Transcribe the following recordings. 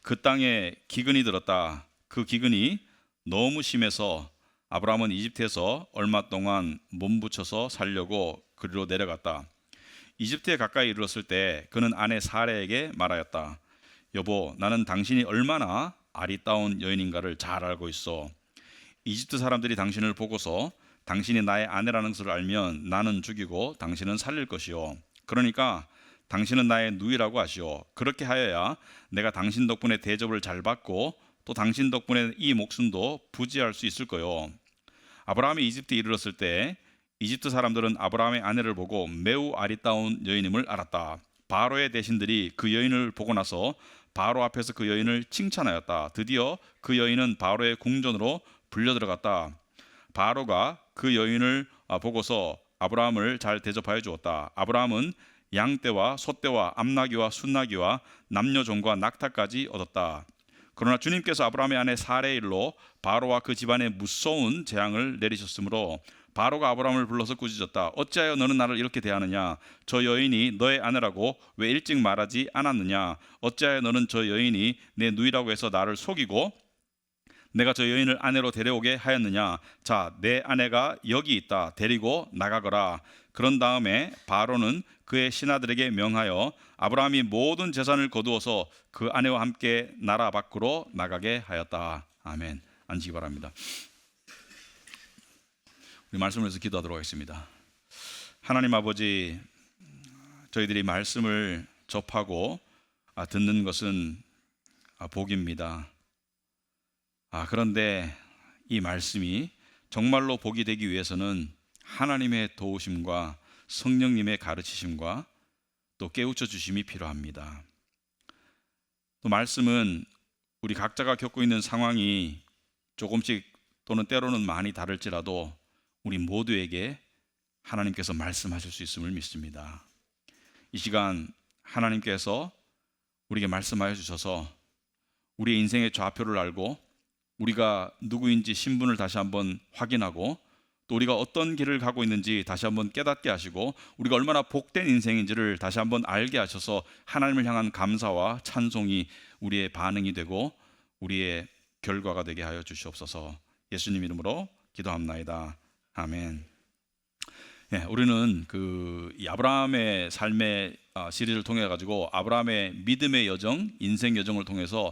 그 땅에 기근이 들었다. 그 기근이 너무 심해서 아브라함은 이집트에서 얼마 동안 몸부쳐서 살려고 그리로 내려갔다. 이집트에 가까이 이르렀을 때 그는 아내 사레에게 말하였다. 여보, 나는 당신이 얼마나 아리따운 여인인가를 잘 알고 있어. 이집트 사람들이 당신을 보고서 당신이 나의 아내라는 것을 알면 나는 죽이고 당신은 살릴 것이요. 그러니까 당신은 나의 누이라고 하시오. 그렇게 하여야 내가 당신 덕분에 대접을 잘 받고 또 당신 덕분에 이 목숨도 부지할 수 있을 거요. 아브라함이 이집트에 이르렀을 때 이집트 사람들은 아브라함의 아내를 보고 매우 아리따운 여인임을 알았다. 바로의 대신들이 그 여인을 보고 나서 바로 앞에서 그 여인을 칭찬하였다. 드디어 그 여인은 바로의 궁전으로 불려 들어갔다. 바로가 그 여인을 보고서 아브라함을 잘 대접하여 주었다. 아브라함은 양떼와 소떼와 암나귀와 순나귀와 남녀종과 낙타까지 얻었다. 그러나 주님께서 아브라함의 아내 사레의 일로 바로와 그 집안에 무서운 재앙을 내리셨으므로 바로가 아브라함을 불러서 꾸짖었다. 어찌하여 너는 나를 이렇게 대하느냐? 저 여인이 너의 아내라고 왜 일찍 말하지 않았느냐? 어찌하여 너는 저 여인이 내 누이라고 해서 나를 속이고 내가 저 여인을 아내로 데려오게 하였느냐? 자, 내 아내가 여기 있다. 데리고 나가거라. 그런 다음에 바로는 그의 신하들에게 명하여 아브라함이 모든 재산을 거두어서 그 아내와 함께 나라 밖으로 나가게 하였다. 아멘. 앉으시기 바랍니다. 우리 말씀을 해서 기도하도록 하겠습니다. 하나님 아버지, 저희들이 말씀을 접하고 듣는 것은 복입니다. 그런데 이 말씀이 정말로 복이 되기 위해서는 하나님의 도우심과 성령님의 가르치심과 또 깨우쳐 주심이 필요합니다. 또 말씀은 우리 각자가 겪고 있는 상황이 조금씩 또는 때로는 많이 다를지라도 우리 모두에게 하나님께서 말씀하실 수 있음을 믿습니다. 이 시간 하나님께서 우리에게 말씀하여 주셔서 우리의 인생의 좌표를 알고 우리가 누구인지 신분을 다시 한번 확인하고 또 우리가 어떤 길을 가고 있는지 다시 한번 깨닫게 하시고 우리가 얼마나 복된 인생인지를 다시 한번 알게 하셔서 하나님을 향한 감사와 찬송이 우리의 반응이 되고 우리의 결과가 되게 하여 주시옵소서. 예수님 이름으로 기도합나이다. 아멘. 우리는 이 아브라함의 삶의 시리즈를 통해 가지고 아브라함의 믿음의 여정, 인생 여정을 통해서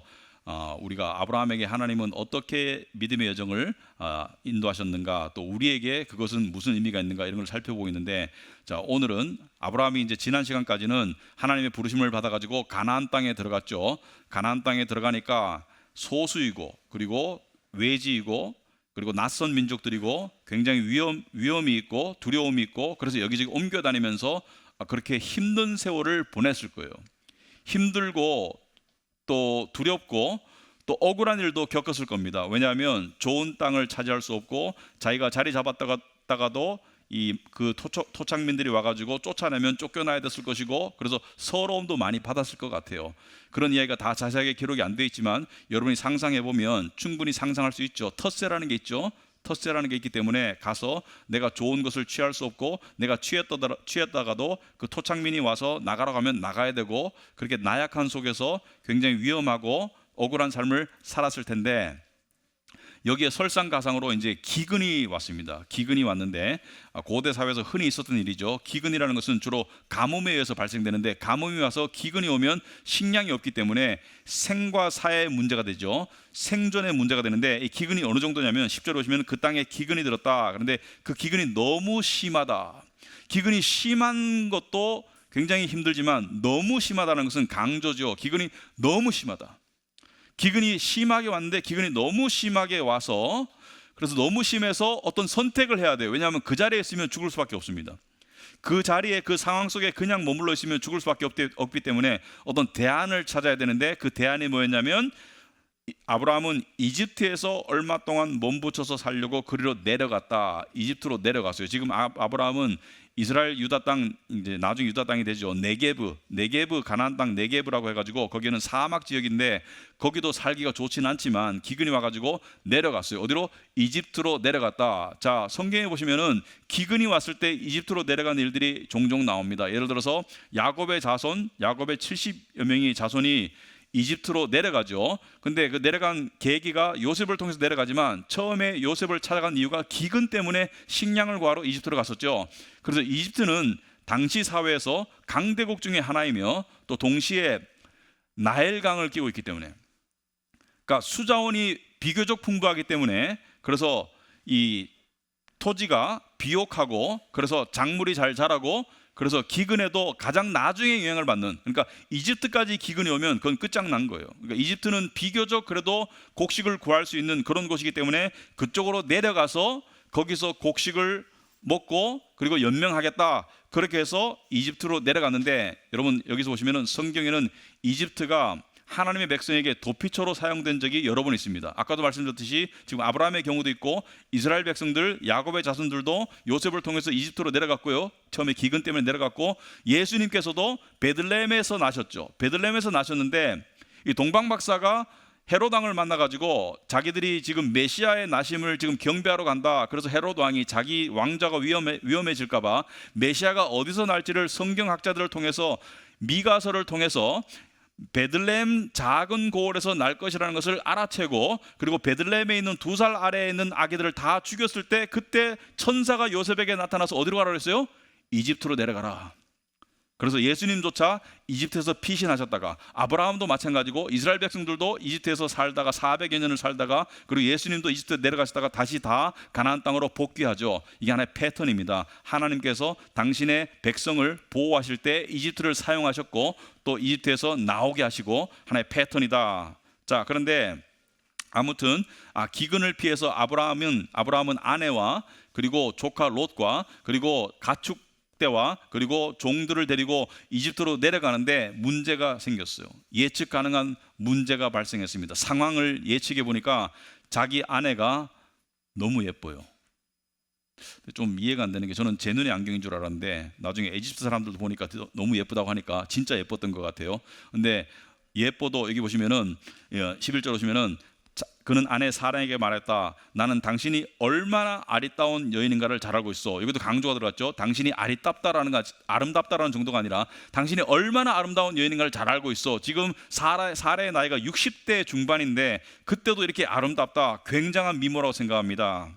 우리가 아브라함에게 하나님은 어떻게 믿음의 여정을 인도하셨는가, 또 우리에게 그것은 무슨 의미가 있는가 이런 걸 살펴보고 있는데, 자, 오늘은 아브라함이 이제 지난 시간까지는 하나님의 부르심을 받아가지고 가나안 땅에 들어갔죠. 가나안 땅에 들어가니까 소수이고 그리고 외지이고 그리고 낯선 민족들이고 굉장히 위험이 있고 두려움이 있고 그래서 여기저기 옮겨 다니면서 그렇게 힘든 세월을 보냈을 거예요. 힘들고 또 두렵고 또 억울한 일도 겪었을 겁니다. 왜냐하면 좋은 땅을 차지할 수 없고 자기가 자리 잡았다가도 그 토착민들이 와가지고 쫓아내면 쫓겨나야 됐을 것이고 그래서 서러움도 많이 받았을 것 같아요. 그런 이야기가 다 자세하게 기록이 안 돼 있지만 여러분이 상상해 보면 충분히 상상할 수 있죠. 텃세라는 게 있죠. 텃세라는 게 있기 때문에 가서 내가 좋은 것을 취할 수 없고 내가 취했다가도 그 토착민이 와서 나가라고 하면 나가야 되고 그렇게 나약한 속에서 굉장히 위험하고 억울한 삶을 살았을 텐데 여기에 설상가상으로 이제 기근이 왔습니다. 기근이 왔는데 고대 사회에서 흔히 있었던 일이죠. 기근이라는 것은 주로 가뭄에 의해서 발생되는데 가뭄이 와서 기근이 오면 식량이 없기 때문에 생과 사의 문제가 되죠. 생존의 문제가 되는데 이 기근이 어느 정도냐면 10절 보시면 그 땅에 기근이 들었다. 그런데 그 기근이 너무 심하다. 기근이 심한 것도 굉장히 힘들지만 너무 심하다는 것은 강조죠. 기근이 너무 심하다. 기근이 심하게 왔는데 기근이 너무 심하게 와서 그래서 너무 심해서 어떤 선택을 해야 돼요. 왜냐하면 그 자리에 있으면 죽을 수밖에 없습니다. 그 자리에 그 상황 속에 그냥 머물러 있으면 죽을 수밖에 없기 때문에 어떤 대안을 찾아야 되는데 그 대안이 뭐였냐면 아브라함은 이집트에서 얼마 동안 몸부쳐서 살려고 그리로 내려갔다. 이집트로 내려갔어요. 지금 아브라함은 이스라엘 유다 땅, 이제 나중에 유다 땅이 되죠. 네게브 가나안 땅 네게브라고 해가지고 거기는 사막 지역인데 거기도 살기가 좋지는 않지만 기근이 와가지고 내려갔어요. 어디로? 이집트로 내려갔다. 자, 성경에 보시면은 기근이 왔을 때 이집트로 내려간 일들이 종종 나옵니다. 예를 들어서 야곱의 자손, 야곱의 70여 명의 자손이 이집트로 내려가죠. 근데 그 내려간 계기가 요셉을 통해서 내려가지만 처음에 요셉을 찾아간 이유가 기근 때문에 식량을 구하러 이집트로 갔었죠. 그래서 이집트는 당시 사회에서 강대국 중에 하나이며 또 동시에 나일강을 끼고 있기 때문에, 그러니까 수자원이 비교적 풍부하기 때문에, 그래서 이 토지가 비옥하고 그래서 작물이 잘 자라고, 그래서 기근에도 가장 나중에 영향을 받는, 그러니까 이집트까지 기근이 오면 그건 끝장난 거예요. 그러니까 이집트는 비교적 그래도 곡식을 구할 수 있는 그런 곳이기 때문에 그쪽으로 내려가서 거기서 곡식을 먹고 그리고 연명하겠다, 그렇게 해서 이집트로 내려갔는데, 여러분 여기서 보시면은 성경에는 이집트가 하나님의 백성에게 도피처로 사용된 적이 여러 번 있습니다. 아까도 말씀드렸듯이 지금 아브라함의 경우도 있고 이스라엘 백성들, 야곱의 자손들도 요셉을 통해서 이집트로 내려갔고요. 처음에 기근 때문에 내려갔고, 예수님께서도 베들레헴에서 나셨죠. 베들레헴에서 나셨는데 이 동방박사가 헤롯 왕을 만나가지고 자기들이 지금 메시아의 나심을 지금 경배하러 간다. 그래서 헤롯 왕이 자기 왕자가 위험해질까봐 메시아가 어디서 날지를 성경학자들을 통해서, 미가서를 통해서 베들레헴 작은 고을에서 날 것이라는 것을 알아채고, 그리고 베들레헴에 있는 2살 아래에 있는 아기들을 다 죽였을 때 그때 천사가 요셉에게 나타나서 어디로 가라 그랬어요? 이집트로 내려가라. 그래서 예수님조차 이집트에서 피신하셨다가, 아브라함도 마찬가지고 이스라엘 백성들도 이집트에서 살다가 400여 년을 살다가, 그리고 예수님도 이집트에 내려가시다가 다시 다 가나안 땅으로 복귀하죠. 이게 하나의 패턴입니다. 하나님께서 당신의 백성을 보호하실 때 이집트를 사용하셨고 또 이집트에서 나오게 하시고, 하나의 패턴이다. 자, 그런데 아무튼 기근을 피해서 아브라함은 아내와 그리고 조카 롯과 그리고 가축 때와 그리고 종들을 데리고 이집트로 내려가는데 문제가 생겼어요. 예측 가능한 문제가 발생했습니다. 상황을 예측해 보니까 자기 아내가 너무 예뻐요. 좀 이해가 안 되는 게, 저는 제 눈의 안경인 줄 알았는데 나중에 이집트 사람들도 보니까 너무 예쁘다고 하니까 진짜 예뻤던 것 같아요. 근데 예뻐도 여기 보시면은 11절 보시면은 그는 아내 사라에게 말했다. 나는 당신이 얼마나 아리따운 여인인가를 잘 알고 있어. 여기도 강조가 들어갔죠. 당신이 아름답다라는 정도가 아니라 당신이 얼마나 아름다운 여인인가를 잘 알고 있어. 지금 사라의 나이가 60대 중반인데 그때도 이렇게 아름답다. 굉장한 미모라고 생각합니다.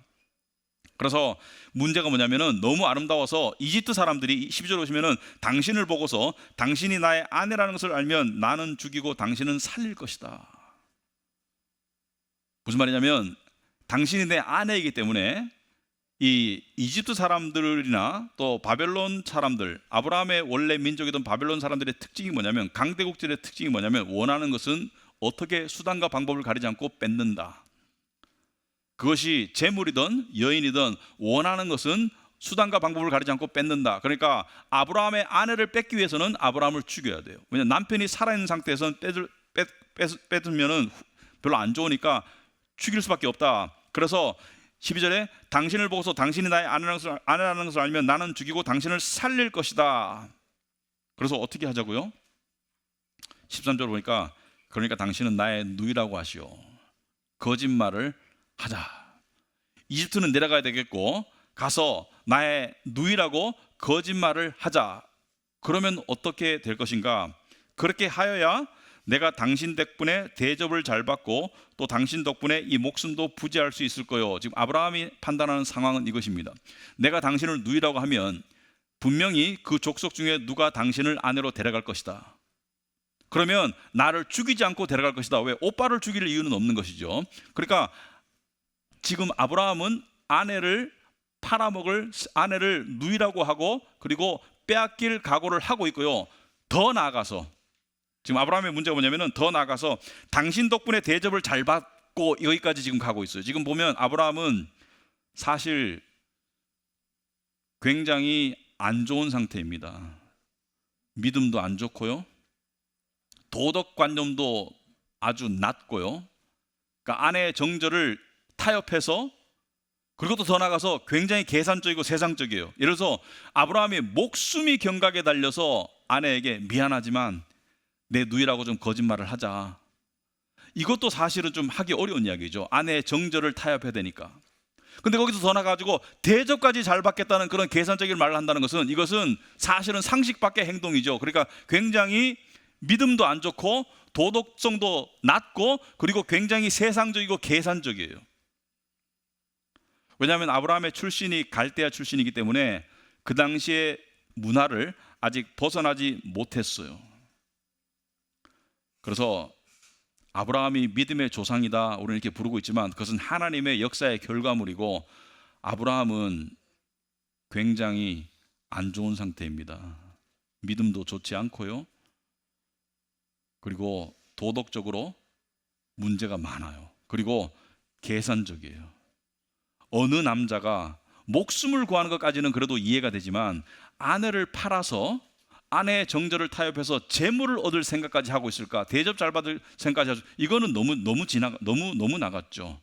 그래서 문제가 뭐냐면은 너무 아름다워서 이집트 사람들이 12절 보시면은 당신을 보고서 당신이 나의 아내라는 것을 알면 나는 죽이고 당신은 살릴 것이다. 무슨 말이냐면 당신이 내 아내이기 때문에 이 이집트 사람들이나 또 바벨론 사람들, 아브라함의 원래 민족이던 바벨론 사람들의 특징이 뭐냐면, 강대국들의 특징이 뭐냐면 원하는 것은 어떻게 수단과 방법을 가리지 않고 뺏는다. 그것이 재물이든 여인이든 원하는 것은 수단과 방법을 가리지 않고 뺏는다. 그러니까 아브라함의 아내를 뺏기 위해서는 아브라함을 죽여야 돼요. 왜냐하면 남편이 살아있는 상태에서는 뺏으면 별로 안 좋으니까 죽일 수밖에 없다. 그래서 12절에 당신을 보고서 당신이 나의 아내라는 것을 알면 나는 죽이고 당신을 살릴 것이다. 그래서 어떻게 하자고요? 13절 보니까 그러니까 당신은 나의 누이라고 하시오. 거짓말을 하자. 이집트는 내려가야 되겠고 가서 나의 누이라고 거짓말을 하자. 그러면 어떻게 될 것인가? 그렇게 하여야 내가 당신 덕분에 대접을 잘 받고 또 당신 덕분에 이 목숨도 부지할 수 있을 거요. 지금 아브라함이 판단하는 상황은 이것입니다. 내가 당신을 누이라고 하면 분명히 그 족속 중에 누가 당신을 아내로 데려갈 것이다. 그러면 나를 죽이지 않고 데려갈 것이다. 왜? 오빠를 죽일 이유는 없는 것이죠. 그러니까 지금 아브라함은 아내를 팔아먹을 아내를 누이라고 하고 그리고 빼앗길 각오를 하고 있고요. 더 나아가서 지금 아브라함의 문제가 뭐냐면은 더 나아가서 당신 덕분에 대접을 잘 받고 여기까지 지금 가고 있어요. 지금 보면 아브라함은 사실 굉장히 안 좋은 상태입니다. 믿음도 안 좋고요. 도덕관념도 아주 낮고요. 그러니까 아내의 정절을 타협해서, 그리고 또 더 나아가서 굉장히 계산적이고 세상적이에요. 예를 들어서 아브라함이 목숨이 경각에 달려서 아내에게 미안하지만 내 누이라고 좀 거짓말을 하자. 이것도 사실은 좀 하기 어려운 이야기죠. 아내의 정절을 타협해야 되니까. 근데 거기서 더 나가지고 대접까지 잘 받겠다는 그런 계산적인 말을 한다는 것은, 이것은 사실은 상식 밖의 행동이죠. 그러니까 굉장히 믿음도 안 좋고 도덕성도 낮고 그리고 굉장히 세상적이고 계산적이에요. 왜냐하면 아브라함의 출신이 갈대아 출신이기 때문에 그 당시의 문화를 아직 벗어나지 못했어요. 그래서 아브라함이 믿음의 조상이다 우리는 이렇게 부르고 있지만 그것은 하나님의 역사의 결과물이고 아브라함은 굉장히 안 좋은 상태입니다. 믿음도 좋지 않고요. 그리고 도덕적으로 문제가 많아요. 그리고 계산적이에요. 어느 남자가 목숨을 구하는 것까지는 그래도 이해가 되지만 아내를 팔아서 아내의 정절을 타협해서 재물을 얻을 생각까지 하고 있을까? 대접 잘 받을 생각까지 하죠. 이거는 너무 나갔죠.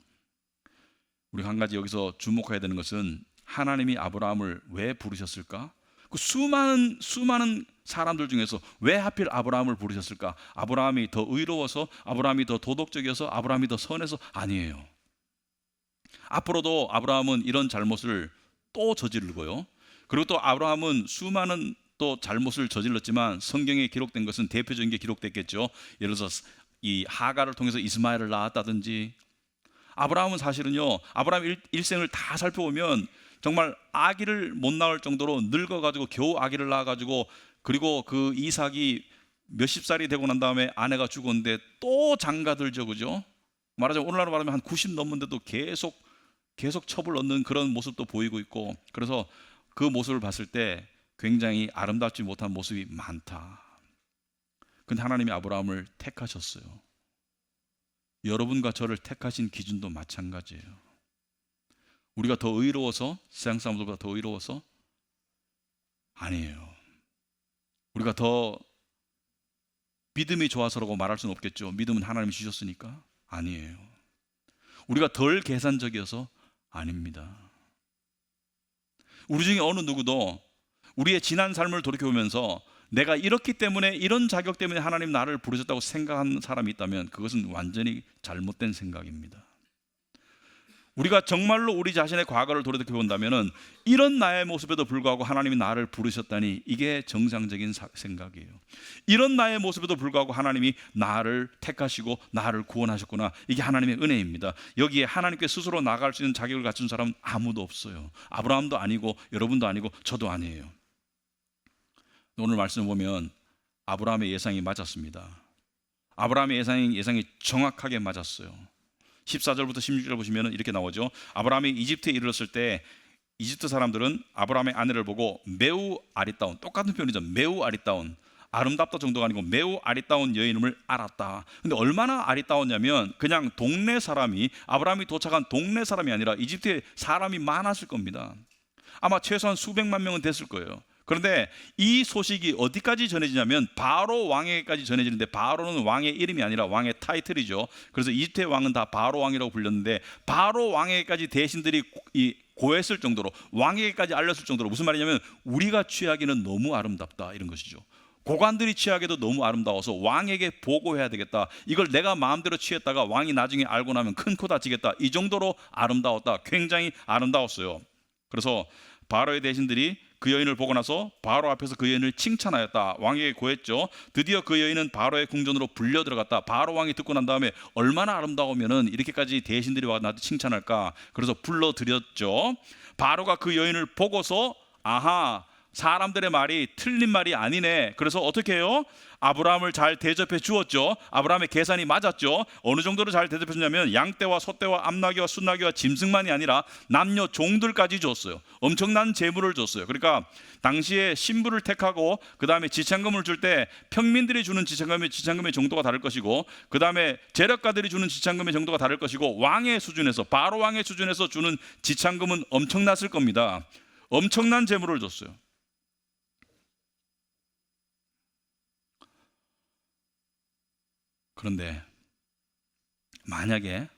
우리 한 가지 여기서 주목해야 되는 것은 하나님이 아브라함을 왜 부르셨을까? 그 수많은 사람들 중에서 왜 하필 아브라함을 부르셨을까? 아브라함이 더 의로워서, 아브라함이 더 도덕적이어서, 아브라함이 더 선해서? 아니에요. 앞으로도 아브라함은 이런 잘못을 또 저지르고요. 그리고 또 아브라함은 수많은 또 잘못을 저질렀지만 성경에 기록된 것은 대표적인 게 기록됐겠죠. 예를 들어서 이 하갈을 통해서 이스마엘을 낳았다든지. 아브라함은 사실은요, 아브라함 일생을 다 살펴보면 정말 아기를 못 낳을 정도로 늙어가지고 겨우 아기를 낳아가지고, 그리고 그 이삭이 몇십 살이 되고 난 다음에 아내가 죽었는데 또 장가들죠, 그죠? 말하자면 오늘날로 말하면 한 90 넘는데도 계속 첩을 얻는 그런 모습도 보이고 있고, 그래서 그 모습을 봤을 때 굉장히 아름답지 못한 모습이 많다. 근데 하나님이 아브라함을 택하셨어요. 여러분과 저를 택하신 기준도 마찬가지예요. 우리가 더 의로워서, 세상 사람들보다 더 의로워서? 아니에요. 우리가 더 믿음이 좋아서라고 말할 수는 없겠죠. 믿음은 하나님이 주셨으니까. 아니에요. 우리가 덜 계산적이어서? 아닙니다. 우리 중에 어느 누구도 우리의 지난 삶을 돌이켜보면서 내가 이렇기 때문에, 이런 자격 때문에 하나님 나를 부르셨다고 생각하는 사람이 있다면 그것은 완전히 잘못된 생각입니다. 우리가 정말로 우리 자신의 과거를 돌이켜본다면 이런 나의 모습에도 불구하고 하나님이 나를 부르셨다니, 이게 정상적인 생각이에요. 이런 나의 모습에도 불구하고 하나님이 나를 택하시고 나를 구원하셨구나, 이게 하나님의 은혜입니다. 여기에 하나님께 스스로 나아갈 수 있는 자격을 갖춘 사람은 아무도 없어요. 아브라함도 아니고 여러분도 아니고 저도 아니에요. 오늘 말씀을 보면 아브라함의 예상이 맞았습니다. 아브라함의 예상이 정확하게 맞았어요. 14절부터 16절 보시면 이렇게 나오죠. 아브라함이 이집트에 이르렀을 때 이집트 사람들은 아브라함의 아내를 보고 매우 아리따운, 똑같은 표현이죠. 매우 아리따운, 아름답다 정도가 아니고 매우 아리따운 여인임을 알았다. 근데 얼마나 아리따웠냐면 그냥 동네 사람이, 아브라함이 도착한 동네 사람이 아니라 이집트에 사람이 많았을 겁니다. 아마 최소한 수백만 명은 됐을 거예요. 그런데 이 소식이 어디까지 전해지냐면 바로 왕에게까지 전해지는데, 바로는 왕의 이름이 아니라 왕의 타이틀이죠. 그래서 이집트의 왕은 다 바로 왕이라고 불렸는데, 바로 왕에게까지 대신들이 고했을 정도로, 왕에게까지 알렸을 정도로, 무슨 말이냐면 우리가 취하기는 너무 아름답다, 이런 것이죠. 고관들이 취하기도 너무 아름다워서 왕에게 보고해야 되겠다. 이걸 내가 마음대로 취했다가 왕이 나중에 알고 나면 큰 코 다치겠다. 이 정도로 아름다웠다. 굉장히 아름다웠어요. 그래서 바로의 대신들이 그 여인을 보고 나서 바로 앞에서 그 여인을 칭찬하였다. 왕에게 고했죠. 드디어 그 여인은 바로의 궁전으로 불려 들어갔다. 바로 왕이 듣고 난 다음에 얼마나 아름다우면은 이렇게까지 대신들이 와서 나한테 칭찬할까. 그래서 불러들였죠. 바로가 그 여인을 보고서 아하, 사람들의 말이 틀린 말이 아니네. 그래서 어떻게 해요? 아브라함을 잘 대접해 주었죠. 아브라함의 계산이 맞았죠. 어느 정도로 잘 대접해 주냐면 양떼와 소떼와 암나귀와 순나귀와 짐승만이 아니라 남녀 종들까지 줬어요. 엄청난 재물을 줬어요. 그러니까 당시에 신부를 택하고 그 다음에 지참금을 줄 때 평민들이 주는 지참금의 정도가 다를 것이고, 그 다음에 재력가들이 주는 지참금의 정도가 다를 것이고, 왕의 수준에서, 바로 왕의 수준에서 주는 지참금은 엄청났을 겁니다. 엄청난 재물을 줬어요. 그런데 만약에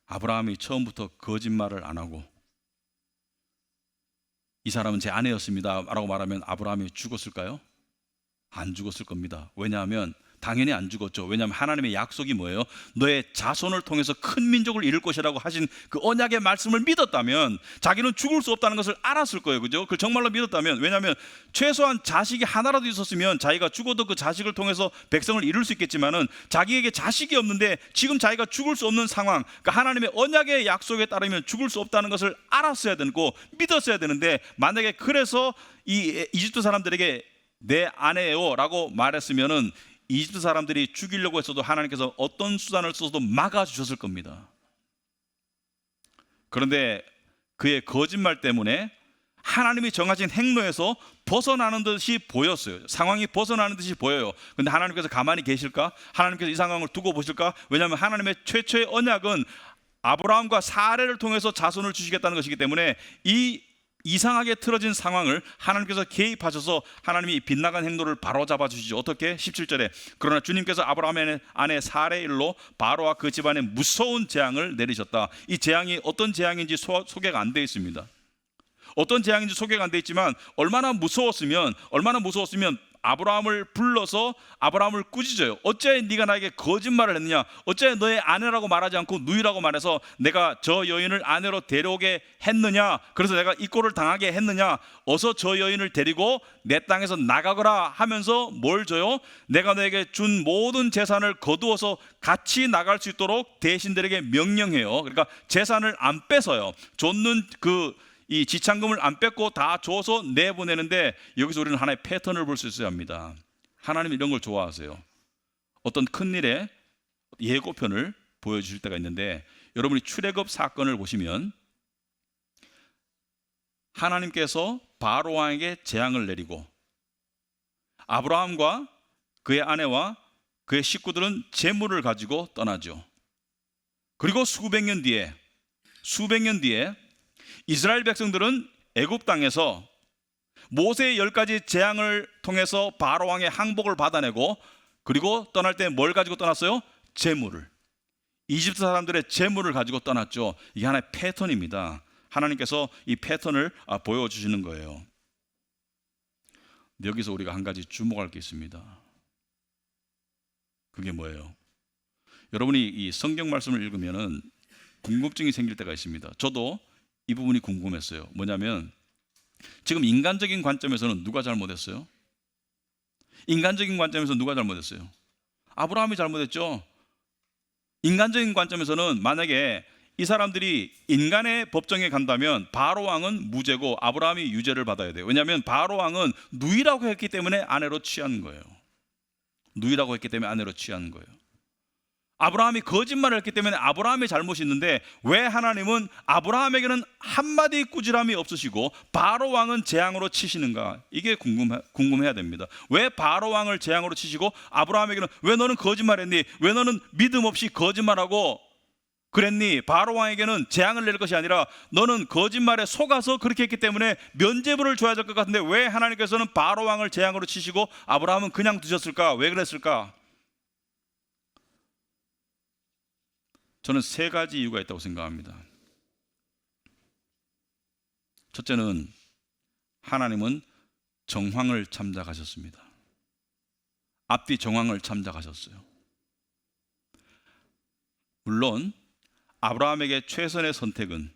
아브라함이 처음부터 거짓말을 안 하고 이 사람은 제 아내였습니다 라고 말하면 아브라함이 죽었을까요? 안 죽었을 겁니다. 왜냐하면 당연히 안 죽었죠. 왜냐하면 하나님의 약속이 뭐예요? 너의 자손을 통해서 큰 민족을 이룰 것이라고 하신 그 언약의 말씀을 믿었다면 자기는 죽을 수 없다는 것을 알았을 거예요. 그죠? 그걸 정말로 믿었다면, 왜냐하면 최소한 자식이 하나라도 있었으면 자기가 죽어도 그 자식을 통해서 백성을 이룰 수 있겠지만은 자기에게 자식이 없는데 지금 자기가 죽을 수 없는 상황, 그러니까 하나님의 언약의 약속에 따르면 죽을 수 없다는 것을 알았어야 되고 믿었어야 되는데, 만약에 그래서 이 이집트 사람들에게 내 아내요 라고 말했으면은 이집트 사람들이 죽이려고 했어도 하나님께서 어떤 수단을 써서도 막아주셨을 겁니다. 그런데 그의 거짓말 때문에 하나님이 정하신 행로에서 벗어나는 듯이 보였어요. 상황이 벗어나는 듯이 보여요. 근데 하나님께서 가만히 계실까? 하나님께서 이 상황을 두고 보실까? 왜냐하면 하나님의 최초의 언약은 아브라함과 사레를 통해서 자손을 주시겠다는 것이기 때문에 이 이상하게 틀어진 상황을 하나님께서 개입하셔서 하나님이 빗나간 행로를 바로잡아 주시죠. 어떻게? 17절에 그러나 주님께서 아브라함의 아내 사레의 일로 바로와 그 집안에 무서운 재앙을 내리셨다. 이 재앙이 어떤 재앙인지 소개가 안 되어 있습니다. 어떤 재앙인지 소개가 안 되어 있지만 얼마나 무서웠으면 아브라함을 불러서 아브라함을 꾸짖어요. 어째 네가 나에게 거짓말을 했느냐? 어째 너의 아내라고 말하지 않고 누이라고 말해서 내가 저 여인을 아내로 데려오게 했느냐? 그래서 내가 이 꼴을 당하게 했느냐? 어서 저 여인을 데리고 내 땅에서 나가거라 하면서 뭘 줘요? 내가 너에게 준 모든 재산을 거두어서 같이 나갈 수 있도록 대신들에게 명령해요. 그러니까 재산을 안 뺏어요. 줬는 이 지참금을 안 뺏고 다 줘서 내보내는데, 여기서 우리는 하나의 패턴을 볼 수 있어야 합니다. 하나님 이런 걸 좋아하세요. 어떤 큰일에 예고편을 보여주실 때가 있는데, 여러분이 출애굽 사건을 보시면 하나님께서 바로 왕에게 재앙을 내리고 아브라함과 그의 아내와 그의 식구들은 재물을 가지고 떠나죠. 그리고 수백 년 뒤에 이스라엘 백성들은 애굽 땅에서 모세의 10가지 재앙을 통해서 바로 왕의 항복을 받아내고, 그리고 떠날 때 뭘 가지고 떠났어요? 재물을. 이집트 사람들의 재물을 가지고 떠났죠. 이게 하나의 패턴입니다. 하나님께서 이 패턴을 보여주시는 거예요. 여기서 우리가 한 가지 주목할 게 있습니다. 그게 뭐예요? 여러분이 이 성경 말씀을 읽으면은 궁금증이 생길 때가 있습니다. 저도 이 부분이 궁금했어요. 뭐냐면 지금 인간적인 관점에서는 누가 잘못했어요? 인간적인 관점에서 누가 잘못했어요? 아브라함이 잘못했죠. 인간적인 관점에서는 만약에 이 사람들이 인간의 법정에 간다면 바로 왕은 무죄고 아브라함이 유죄를 받아야 돼요. 왜냐하면 바로 왕은 누이라고 했기 때문에 아내로 취한 거예요. 아브라함이 거짓말을 했기 때문에 아브라함의 잘못이 있는데, 왜 하나님은 아브라함에게는 한마디 꾸지람이 없으시고 바로 왕은 재앙으로 치시는가? 이게 궁금해야 됩니다. 왜 바로 왕을 재앙으로 치시고 아브라함에게는 왜 너는 거짓말했니? 왜 너는 믿음 없이 거짓말하고 그랬니? 바로 왕에게는 재앙을 낼 것이 아니라 너는 거짓말에 속아서 그렇게 했기 때문에 면죄부를 줘야 될 것 같은데 왜 하나님께서는 바로 왕을 재앙으로 치시고 아브라함은 그냥 두셨을까? 왜 그랬을까? 저는 세 가지 이유가 있다고 생각합니다. 첫째는 하나님은 정황을 참작하셨습니다. 앞뒤 정황을 참작하셨어요. 물론 아브라함에게 최선의 선택은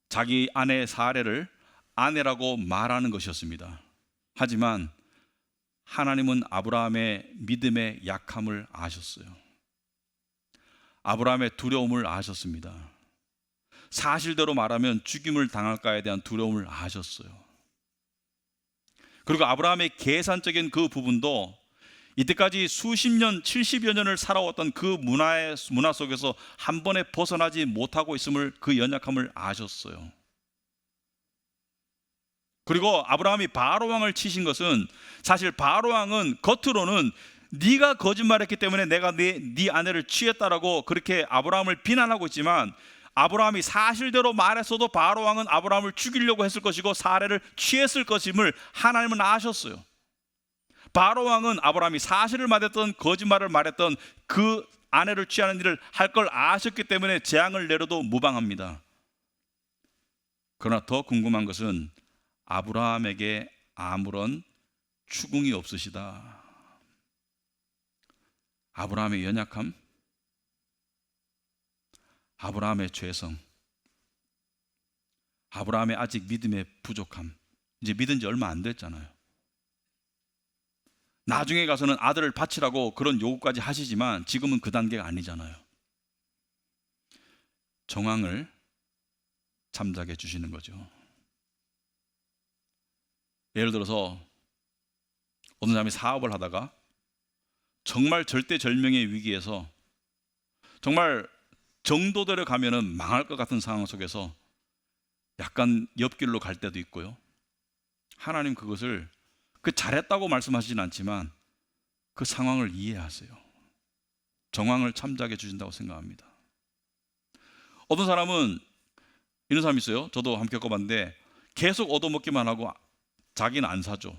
자기 아내 사레를 아내라고 말하는 것이었습니다. 하지만 하나님은 아브라함의 믿음의 약함을 아셨어요. 아브라함의 두려움을 아셨습니다. 사실대로 말하면 죽임을 당할까에 대한 두려움을 아셨어요. 그리고 아브라함의 계산적인 그 부분도 이때까지 수십 년, 70여 년을 살아왔던 그 문화 속에서 한 번에 벗어나지 못하고 있음을, 그 연약함을 아셨어요. 그리고 아브라함이 바로 왕을 치신 것은, 사실 바로 왕은 겉으로는 네가 거짓말했기 때문에 내가 네 아내를 취했다라고 그렇게 아브라함을 비난하고 있지만, 아브라함이 사실대로 말했어도 바로 왕은 아브라함을 죽이려고 했을 것이고 사레를 취했을 것임을 하나님은 아셨어요. 바로 왕은 아브라함이 사실을 말했던 거짓말을 말했던 그 아내를 취하는 일을 할 걸 아셨기 때문에 재앙을 내려도 무방합니다. 그러나 더 궁금한 것은 아브라함에게 아무런 추궁이 없으시다. 아브라함의 연약함, 아브라함의 죄성, 아브라함의 아직 믿음의 부족함. 이제 믿은 지 얼마 안 됐잖아요. 나중에 가서는 아들을 바치라고 그런 요구까지 하시지만 지금은 그 단계가 아니잖아요. 정황을 참작해 주시는 거죠. 예를 들어서 어느 사람이 사업을 하다가 정말 절대절명의 위기에서 정말 정도대로 가면은 망할 것 같은 상황 속에서 약간 옆길로 갈 때도 있고요. 하나님 그것을 잘했다고 말씀하시진 않지만 그 상황을 이해하세요. 정황을 참작해 주신다고 생각합니다. 어떤 사람은 이런 사람이 있어요. 저도 함께 겪어봤는데 계속 얻어먹기만 하고 자기는 안 사죠.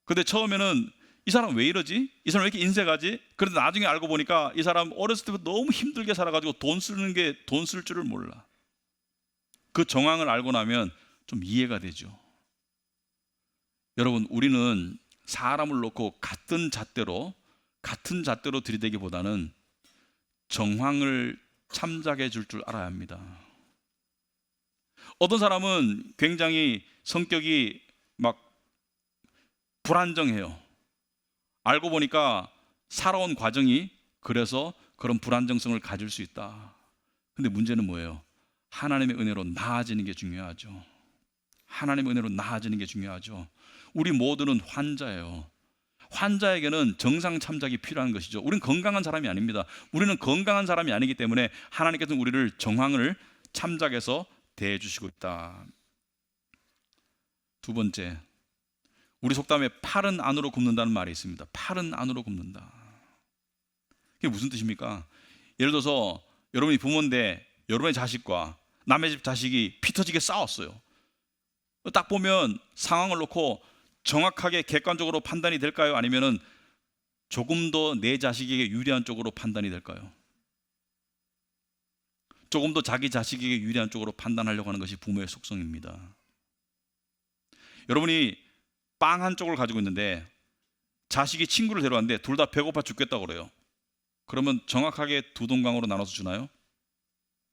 근데 처음에는 이 사람 왜 이러지? 이 사람 왜 이렇게 인색하지? 그런데 나중에 알고 보니까 이 사람 어렸을 때부터 너무 힘들게 살아가지고 돈 쓸 줄을 몰라. 그 정황을 알고 나면 좀 이해가 되죠. 여러분, 우리는 사람을 놓고 같은 잣대로 들이대기보다는 정황을 참작해 줄 알아야 합니다. 어떤 사람은 굉장히 성격이 막 불안정해요. 알고 보니까 살아온 과정이 그래서 그런 불안정성을 가질 수 있다. 근데 문제는 뭐예요? 하나님의 은혜로 나아지는 게 중요하죠. 하나님의 은혜로 나아지는 게 중요하죠. 우리 모두는 환자예요. 환자에게는 정상 참작이 필요한 것이죠. 우리는 건강한 사람이 아닙니다. 우리는 건강한 사람이 아니기 때문에 하나님께서는 우리를 정황을 참작해서 대해 주시고 있다. 두 번째, 우리 속담에 팔은 안으로 굽는다는 말이 있습니다. 팔은 안으로 굽는다. 이게 무슨 뜻입니까? 예를 들어서 여러분이 부모인데 여러분의 자식과 남의 집 자식이 피 터지게 싸웠어요. 딱 보면 상황을 놓고 정확하게 객관적으로 판단이 될까요? 아니면은 조금 더 내 자식에게 유리한 쪽으로 판단이 될까요? 조금 더 자기 자식에게 유리한 쪽으로 판단하려고 하는 것이 부모의 속성입니다. 여러분이 빵 한 쪽을 가지고 있는데 자식이 친구를 데려왔는데 둘 다 배고파 죽겠다고 그래요. 그러면 정확하게 두 동강으로 나눠서 주나요?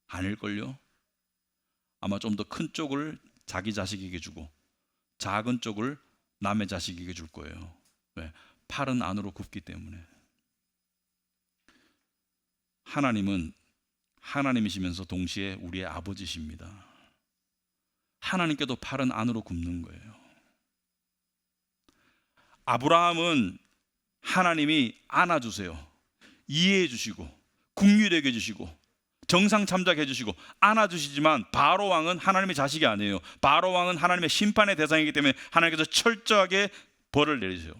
아닐걸요? 아마 좀 더 큰 쪽을 자기 자식에게 주고 작은 쪽을 남의 자식에게 줄 거예요. 왜? 팔은 안으로 굽기 때문에. 하나님은 하나님이시면서 동시에 우리의 아버지십니다. 하나님께도 팔은 안으로 굽는 거예요. 아브라함은 하나님이 안아주세요. 이해해 주시고 국률하게 해주시고 정상 참작해 주시고 안아주시지만 바로 왕은 하나님의 자식이 아니에요. 바로 왕은 하나님의 심판의 대상이기 때문에 하나님께서 철저하게 벌을 내리세요.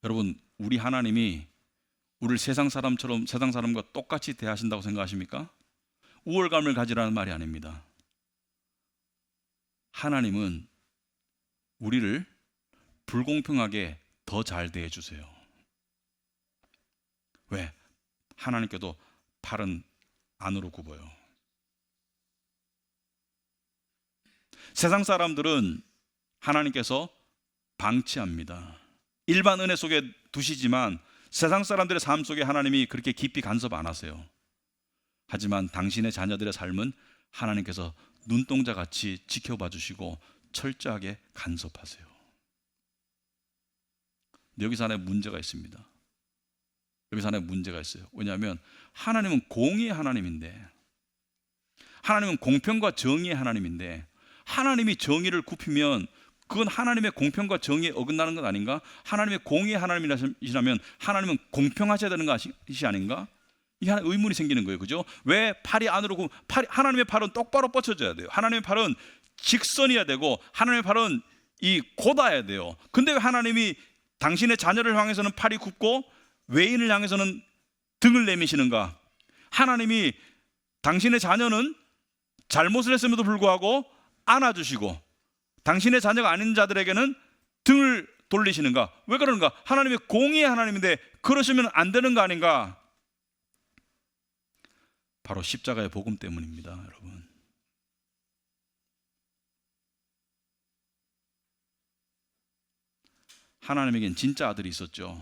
여러분, 우리 하나님이 우리를 세상 사람과 똑같이 대하신다고 생각하십니까? 우월감을 가지라는 말이 아닙니다. 하나님은 우리를 불공평하게 더 잘 대해 주세요. 왜? 하나님께도 팔은 안으로 굽어요. 세상 사람들은 하나님께서 방치합니다. 일반 은혜 속에 두시지만 세상 사람들의 삶 속에 하나님이 그렇게 깊이 간섭 안 하세요. 하지만 당신의 자녀들의 삶은 하나님께서 눈동자같이 지켜봐 주시고 철저하게 간섭하세요. 여기서 하나의 문제가 있습니다. 여기서 하나의 문제가 있어요. 왜냐하면 하나님은 공의의 하나님인데, 하나님은 공평과 정의의 하나님인데, 하나님이 정의를 굽히면 그건 하나님의 공평과 정의에 어긋나는 것 아닌가? 하나님의 공의의 하나님이시라면 하나님은 공평하셔야 되는 것이 아닌가? 이게 하나 의문이 생기는 거예요. 그죠? 왜 팔이 안으로 하나님의 팔은 똑바로 뻗쳐져야 돼요. 하나님의 팔은 직선이어야 되고 하나님의 팔은 이 곧아야 돼요. 근데 왜 하나님이 당신의 자녀를 향해서는 팔이 굽고 외인을 향해서는 등을 내미시는가? 하나님이 당신의 자녀는 잘못을 했음에도 불구하고 안아주시고 당신의 자녀가 아닌 자들에게는 등을 돌리시는가? 왜 그러는가? 하나님의 공의의 하나님인데 그러시면 안 되는 거 아닌가? 바로 십자가의 복음 때문입니다, 여러분. 하나님에겐 진짜 아들이 있었죠.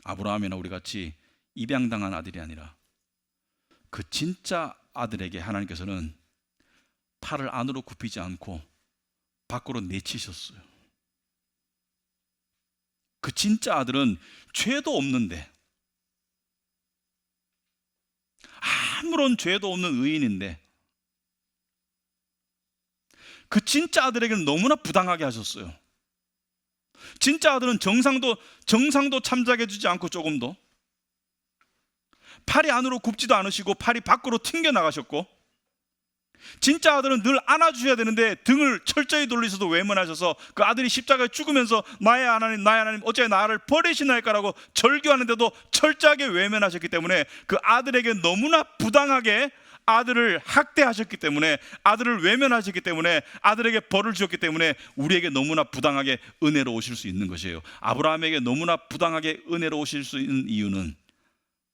아브라함이나 우리 같이 입양당한 아들이 아니라 그 진짜 아들에게 하나님께서는 팔을 안으로 굽히지 않고 밖으로 내치셨어요. 그 진짜 아들은 죄도 없는데, 아무런 죄도 없는 의인인데, 그 진짜 아들에게는 너무나 부당하게 하셨어요. 진짜 아들은 정상도 참작해 주지 않고 조금도, 팔이 안으로 굽지도 않으시고 팔이 밖으로 튕겨 나가셨고, 진짜 아들은 늘 안아주셔야 되는데 등을 철저히 돌리셔도 외면하셔서 그 아들이 십자가에 죽으면서 나의 하나님 어찌 나를 버리시나이까라고 절규하는데도 철저하게 외면하셨기 때문에 그 아들에게 너무나 부당하게 아들을 학대하셨기 때문에, 아들을 외면하셨기 때문에, 아들에게 벌을 주셨기 때문에 우리에게 너무나 부당하게 은혜로 오실 수 있는 것이에요. 아브라함에게 너무나 부당하게 은혜로 오실 수 있는 이유는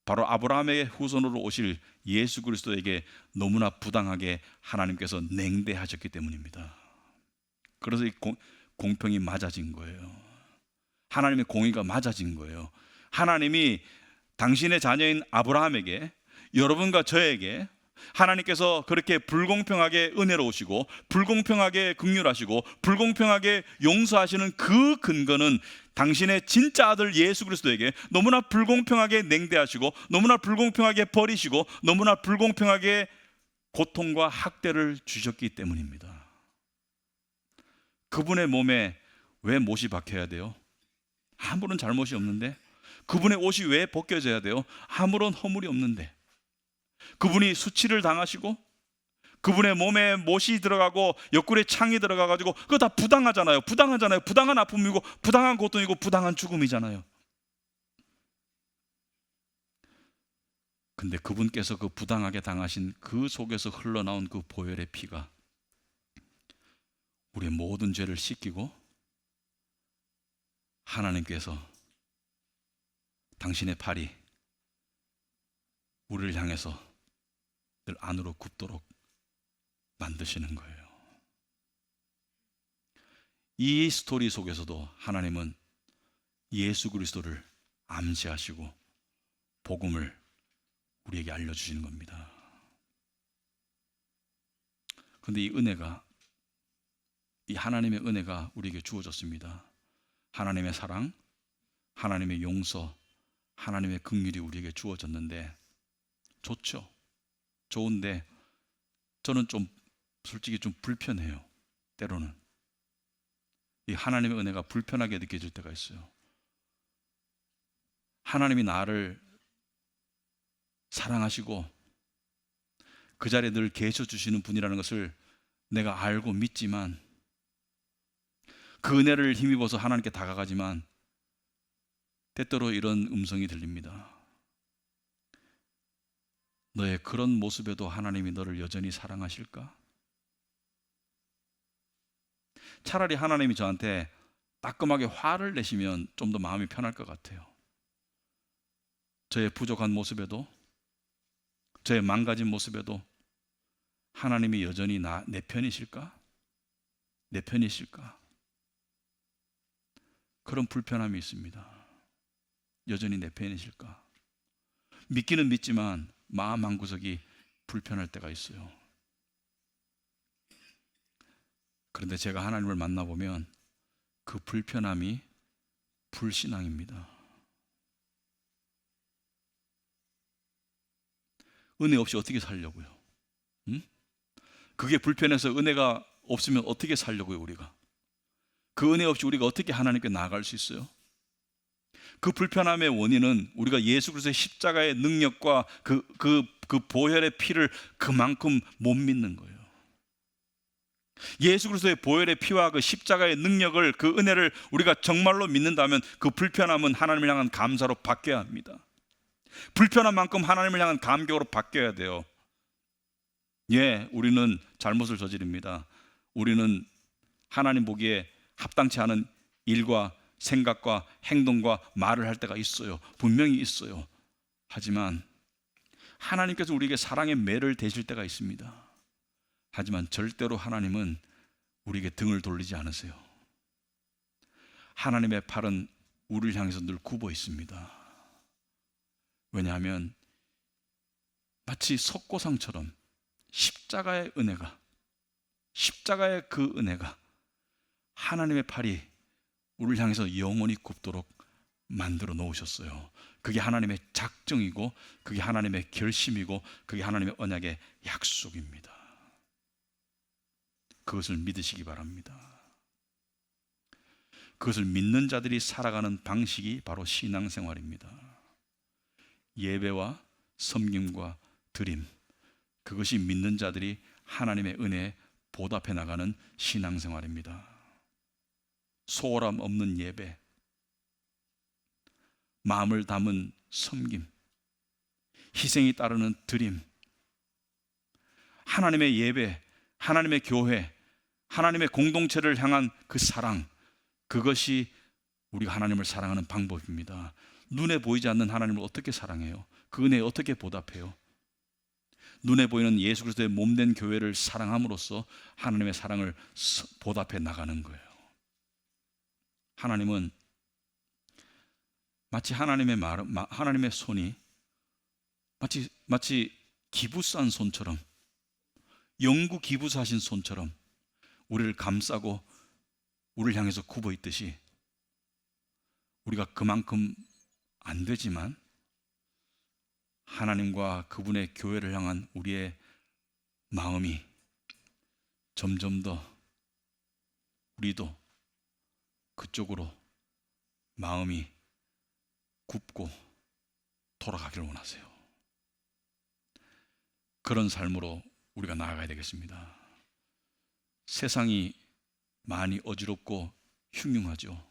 바로 아브라함의 후손으로 오실 예수 그리스도에게 너무나 부당하게 하나님께서 냉대하셨기 때문입니다. 그래서 이 공평이 맞아진 거예요. 하나님의 공의가 맞아진 거예요. 하나님이 당신의 자녀인 아브라함에게, 여러분과 저에게 하나님께서 그렇게 불공평하게 은혜로우시고 불공평하게 긍휼하시고 불공평하게 용서하시는 그 근거는 당신의 진짜 아들 예수 그리스도에게 너무나 불공평하게 냉대하시고 너무나 불공평하게 버리시고 너무나 불공평하게 고통과 학대를 주셨기 때문입니다. 그분의 몸에 왜 못이 박혀야 돼요? 아무런 잘못이 없는데. 그분의 옷이 왜 벗겨져야 돼요? 아무런 허물이 없는데. 그분이 수치를 당하시고 그분의 몸에 못이 들어가고 옆구리에 창이 들어가가지고 그거 다 부당하잖아요. 부당한 아픔이고 부당한 고통이고 부당한 죽음이잖아요. 근데 그분께서 그 부당하게 당하신 그 속에서 흘러나온 그 보혈의 피가 우리의 모든 죄를 씻기고 하나님께서 당신의 팔이 우리를 향해서 늘 안으로 굽도록 만드시는 거예요. 이 스토리 속에서도 하나님은 예수 그리스도를 암시하시고 복음을 우리에게 알려주시는 겁니다. 그런데 이 은혜가, 이 하나님의 은혜가 우리에게 주어졌습니다. 하나님의 사랑, 하나님의 용서, 하나님의 긍휼이 우리에게 주어졌는데 좋죠. 좋은데 저는 솔직히 좀 불편해요. 때로는 이 하나님의 은혜가 불편하게 느껴질 때가 있어요. 하나님이 나를 사랑하시고 그 자리에 늘 계셔 주시는 분이라는 것을 내가 알고 믿지만, 그 은혜를 힘입어서 하나님께 다가가지만 때때로 이런 음성이 들립니다. 너의 그런 모습에도 하나님이 너를 여전히 사랑하실까? 차라리 하나님이 저한테 따끔하게 화를 내시면 좀 더 마음이 편할 것 같아요. 저의 부족한 모습에도, 저의 망가진 모습에도 하나님이 여전히 내 편이실까? 내 편이실까? 그런 불편함이 있습니다. 여전히 내 편이실까? 믿기는 믿지만 마음 한구석이 불편할 때가 있어요. 그런데 제가 하나님을 만나보면 그 불편함이 불신앙입니다. 은혜 없이 어떻게 살려고요? 응? 그게 불편해서 은혜가 없으면 어떻게 살려고요, 우리가? 그 은혜 없이 우리가 어떻게 하나님께 나아갈 수 있어요? 그 불편함의 원인은 우리가 예수 그리스도의 십자가의 능력과 그 보혈의 피를 그만큼 못 믿는 거예요. 예수 그리스도의 보혈의 피와 그 십자가의 능력을, 그 은혜를 우리가 정말로 믿는다면 그 불편함은 하나님을 향한 감사로 바뀌어야 합니다. 불편한 만큼 하나님을 향한 감격으로 바뀌어야 돼요. 예, 우리는 잘못을 저지릅니다. 우리는 하나님 보기에 합당치 않은 일과 생각과 행동과 말을 할 때가 있어요. 분명히 있어요. 하지만 하나님께서 우리에게 사랑의 매를 대실 때가 있습니다. 하지만 절대로 하나님은 우리에게 등을 돌리지 않으세요. 하나님의 팔은 우리를 향해서 늘 굽어 있습니다. 왜냐하면 마치 석고상처럼 십자가의 그 은혜가 하나님의 팔이 우리를 향해서 영원히 굽도록 만들어 놓으셨어요. 그게 하나님의 작정이고, 그게 하나님의 결심이고, 그게 하나님의 언약의 약속입니다. 그것을 믿으시기 바랍니다. 그것을 믿는 자들이 살아가는 방식이 바로 신앙생활입니다. 예배와 섬김과 드림, 그것이 믿는 자들이 하나님의 은혜에 보답해 나가는 신앙생활입니다. 소홀함 없는 예배, 마음을 담은 섬김, 희생이 따르는 드림, 하나님의 예배, 하나님의 교회, 하나님의 공동체를 향한 그 사랑, 그것이 우리가 하나님을 사랑하는 방법입니다. 눈에 보이지 않는 하나님을 어떻게 사랑해요? 그 은혜에 어떻게 보답해요? 눈에 보이는 예수 그리스도의 몸된 교회를 사랑함으로써 하나님의 사랑을 보답해 나가는 거예요. 하나님은 마치 하나님의 손이 마치 기부싼 손처럼, 영구 기부사신 손처럼 우리를 감싸고 우리를 향해서 굽어 있듯이, 우리가 그만큼 안 되지만 하나님과 그분의 교회를 향한 우리의 마음이 점점 더 우리도 그쪽으로 마음이 굽고 돌아가기를 원하세요. 그런 삶으로 우리가 나아가야 되겠습니다. 세상이 많이 어지럽고 흉흉하죠.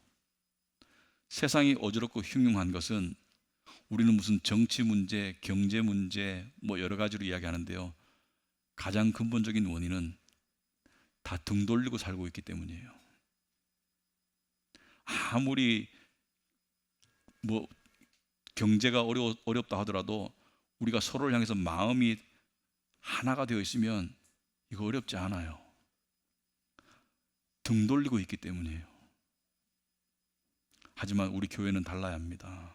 세상이 어지럽고 흉흉한 것은, 우리는 무슨 정치 문제, 경제 문제 여러 가지로 이야기하는데요, 가장 근본적인 원인은 다 등 돌리고 살고 있기 때문이에요. 아무리 경제가 어렵다 하더라도 우리가 서로를 향해서 마음이 하나가 되어 있으면 이거 어렵지 않아요. 등 돌리고 있기 때문이에요. 하지만 우리 교회는 달라야 합니다.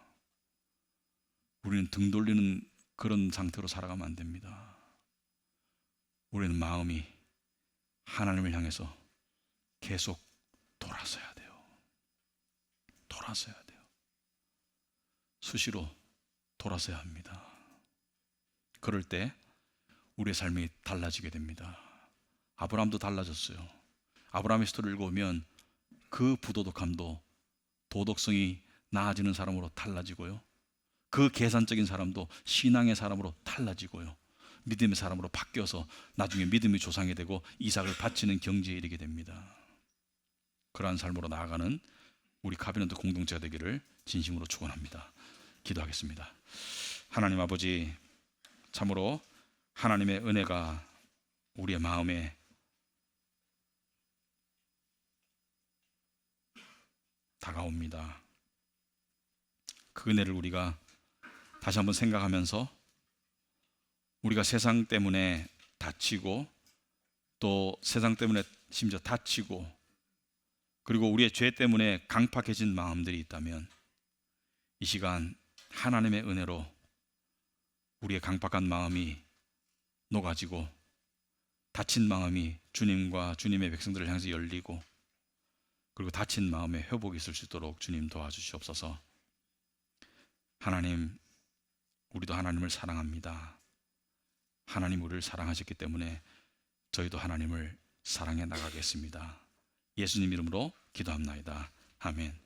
우리는 등 돌리는 그런 상태로 살아가면 안 됩니다. 우리는 마음이 하나님을 향해서 계속 돌아서야 돼요. 돌아서야 돼요. 수시로 돌아서야 합니다. 그럴 때 우리의 삶이 달라지게 됩니다. 아브라함도 달라졌어요. 아브라함의 스토리를 읽어보면 그 부도덕함도 도덕성이 나아지는 사람으로 달라지고요, 그 계산적인 사람도 신앙의 사람으로 달라지고요, 믿음의 사람으로 바뀌어서 나중에 믿음의 조상이 되고 이삭을 바치는 경지에 이르게 됩니다. 그러한 삶으로 나아가는 우리 카비넌트 공동체가 되기를 진심으로 축원합니다. 기도하겠습니다. 하나님 아버지, 참으로 하나님의 은혜가 우리의 마음에 다가옵니다. 그 은혜를 우리가 다시 한번 생각하면서, 우리가 세상 때문에 다치고, 또 세상 때문에 심지어 다치고, 그리고 우리의 죄 때문에 강팍해진 마음들이 있다면, 이 시간 하나님의 은혜로 우리의 강팍한 마음이 녹아지고, 다친 마음이 주님과 주님의 백성들을 향해서 열리고, 그리고 다친 마음에 회복이 있을 수 있도록 주님 도와주시옵소서. 하나님, 우리도 하나님을 사랑합니다. 하나님 우리를 사랑하셨기 때문에 저희도 하나님을 사랑해 나가겠습니다. 예수님 이름으로 기도합나이다. 아멘.